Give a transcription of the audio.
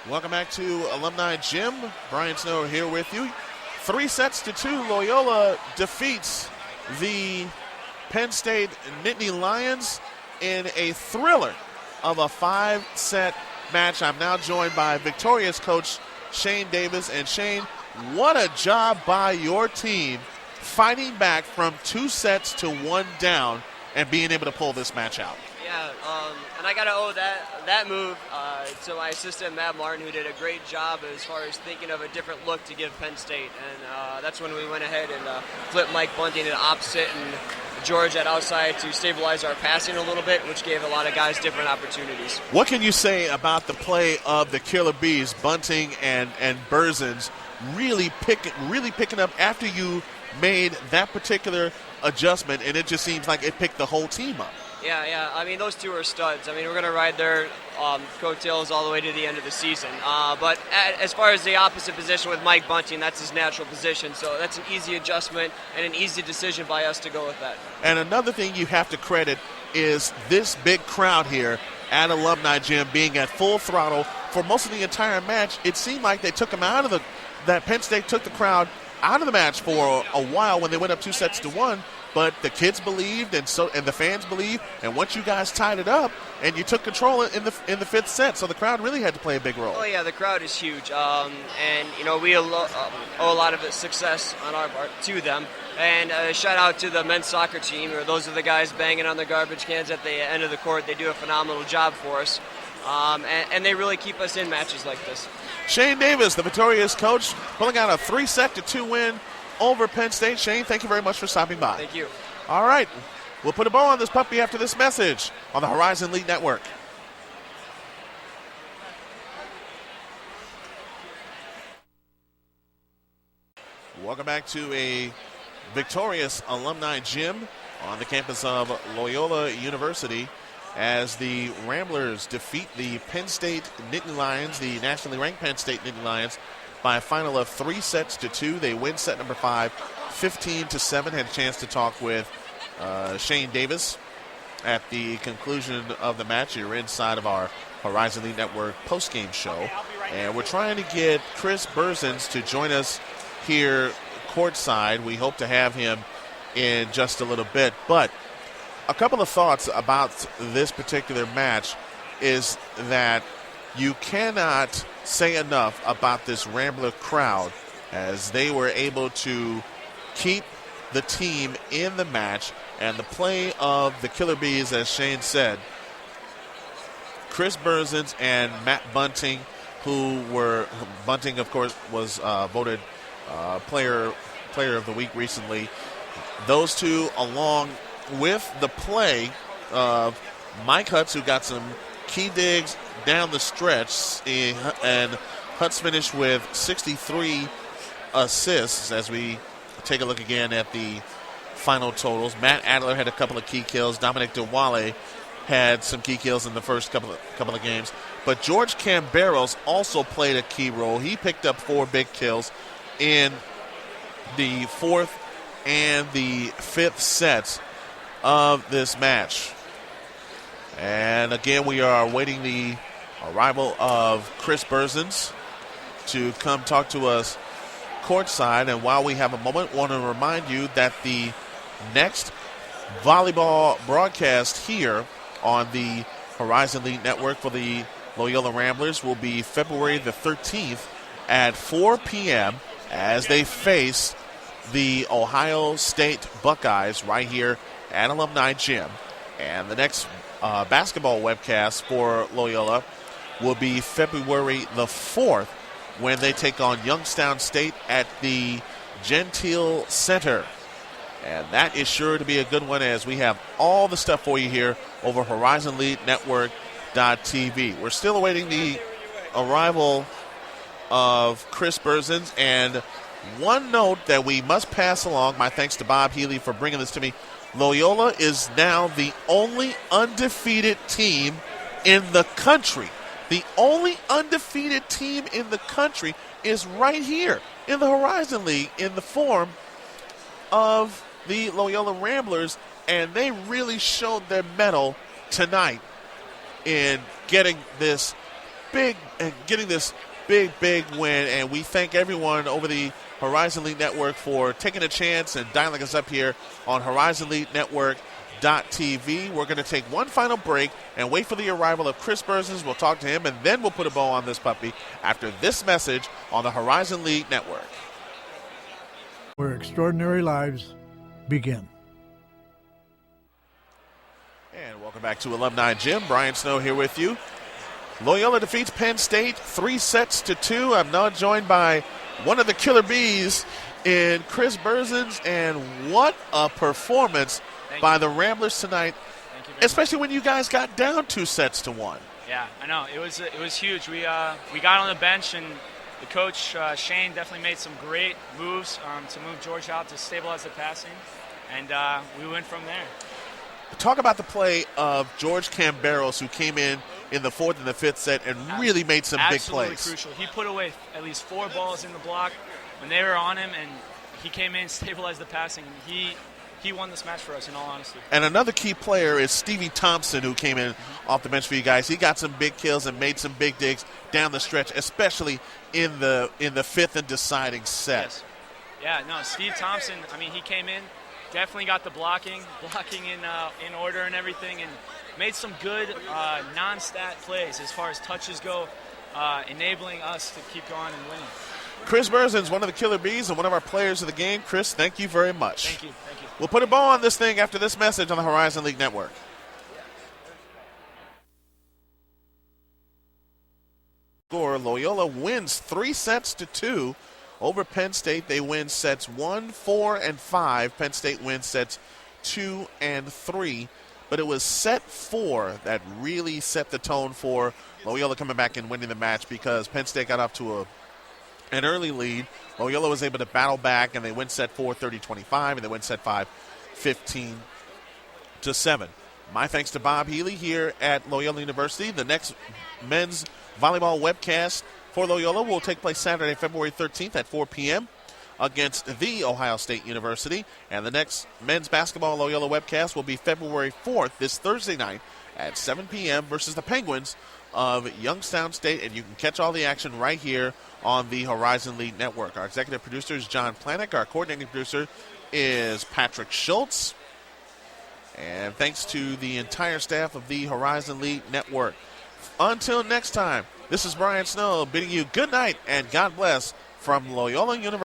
Welcome back to Alumni Gym. Brian Snow here with you. 3-2, Loyola defeats the Penn State Nittany Lions in a thriller of a 5-set match. I'm now joined by victorious coach Shane Davis. And Shane, what a job by your team fighting back from 2 sets to 1 down and being able to pull this match out. Yeah, and I got to owe that move to my assistant, Matt Martin, who did a great job as far as thinking of a different look to give Penn State. And that's when we went ahead and flipped Mike Bunting to the opposite and George at outside to stabilize our passing a little bit, which gave a lot of guys different opportunities. What can you say about the play of the Killer Bees, Bunting and Berzins, really picking up after you made that particular adjustment, and it just seems like it picked the whole team up? Yeah. I mean, those two are studs. I mean, we're going to ride their coattails all the way to the end of the season. But as far as the opposite position with Mike Bunting, that's his natural position. So that's an easy adjustment and an easy decision by us to go with that. And another thing you have to credit is this big crowd here at Alumni Gym being at full throttle for most of the entire match. It seemed like they took them out of that Penn State took the crowd out of the match for a while when they went up 2-1. But the kids believed, and the fans believed, and once you guys tied it up, and you took control in the 5th set, so the crowd really had to play a big role. Oh yeah, the crowd is huge, and we owe a lot of success on our part to them. And shout out to the men's soccer team, or those are the guys banging on the garbage cans at the end of the court. They do a phenomenal job for us, and they really keep us in matches like this. Shane Davis, the victorious coach, pulling out a 3-2 win over Penn State. Shane, thank you very much for stopping by. Thank you. All right. We'll put a bow on this puppy after this message on the Horizon League Network. Welcome back to a victorious Alumni Gym on the campus of Loyola University as the Ramblers defeat the Penn State Nittany Lions, the nationally ranked Penn State Nittany Lions, by a final of 3-2. They win set number 5, 15-7. Had a chance to talk with Shane Davis at the conclusion of the match. You're inside of our Horizon League Network postgame show. And we're trying to get Chris Berzins to join us here courtside. We hope to have him in just a little bit. But a couple of thoughts about this particular match is that you cannot say enough about this Rambler crowd as they were able to keep the team in the match, and the play of the Killer Bees, as Shane said. Chris Berzins and Matt Bunting, Bunting, of course, was voted player of the week recently. Those two, along with the play of Mike Hutz, who got some key digs down the stretch, and Hutz finished with 63 assists as we take a look again at the final totals. Matt Adler had a couple of key kills. Dominic DeWale had some key kills in the first couple of games. But George Camberos also played a key role. He picked up 4 big kills in the 4th and the 5th sets of this match. And again, we are awaiting the arrival of Chris Berzins to come talk to us courtside. And while we have a moment, I want to remind you that the next volleyball broadcast here on the Horizon League Network for the Loyola Ramblers will be February the 13th at 4 p.m. as they face the Ohio State Buckeyes right here at Alumni Gym. And the next basketball webcast for Loyola will be February the 4th when they take on Youngstown State at the Gentile Center. And that is sure to be a good one, as we have all the stuff for you here over Horizon League Network.tv. We're still awaiting the arrival of Chris Berzins. And one note that we must pass along, my thanks to Bob Healy for bringing this to me. Loyola is now the only undefeated team in the country. The only undefeated team in the country is right here in the Horizon League in the form of the Loyola Ramblers, and they really showed their mettle tonight in getting this getting this big win, and we thank everyone over the Horizon League Network for taking a chance and dialing us up here on HorizonLeagueNetwork.tv. We're going to take one final break and wait for the arrival of Chris Burzens. We'll talk to him, and then we'll put a bow on this puppy after this message on the Horizon League Network. Where extraordinary lives begin. And welcome back to Alumni Gym. Brian Snow here with you. Loyola defeats Penn State 3-2. I'm now joined by one of the killer bees in Chris Burzens, and what a performance by the Ramblers tonight, especially when you guys got down 2-1. Yeah, I know. It was huge. We got on the bench, and the coach, Shane, definitely made some great moves to move George out to stabilize the passing, and we went from there. Talk about the play of George Camberos, who came in the fourth and the fifth set and really made some big plays. Absolutely crucial. He put away at least 4 balls in the block when they were on him, and he came in, stabilized the passing. He won this match for us, in all honesty. And another key player is Stevie Thompson, who came in off the bench for you guys. He got some big kills and made some big digs down the stretch, especially in the fifth and deciding set. Yes. Yeah, no, Steve Thompson, I mean, he came in, definitely got the blocking in order and everything, and made some good non-stat plays as far as touches go, enabling us to keep going and winning. Chris Burzens, one of the killer bees and one of our players of the game. Chris, thank you very much. Thank you. We'll put a bow on this thing after this message on the Horizon League Network. Score: Loyola wins 3-2 over Penn State. They win sets 1, 4, and 5. Penn State wins sets 2 and 3. But it was set 4 that really set the tone for Loyola coming back and winning the match, because Penn State got off to an early lead. Loyola was able to battle back, and they win set 4 30-25, and they win set 5 15-7. My thanks to Bob Healy here at Loyola University. The next men's volleyball webcast for Loyola will take place Saturday, February 13th at 4 p.m. against the Ohio State University. And the next men's basketball Loyola webcast will be February 4th, this Thursday night at 7 p.m. versus the Penguins of Youngstown State. And you can catch all the action right here on the Horizon League Network. Our executive producer is John Planick. Our coordinating producer is Patrick Schultz. And thanks to the entire staff of the Horizon League Network. Until next time, this is Brian Snow bidding you good night and God bless from Loyola University.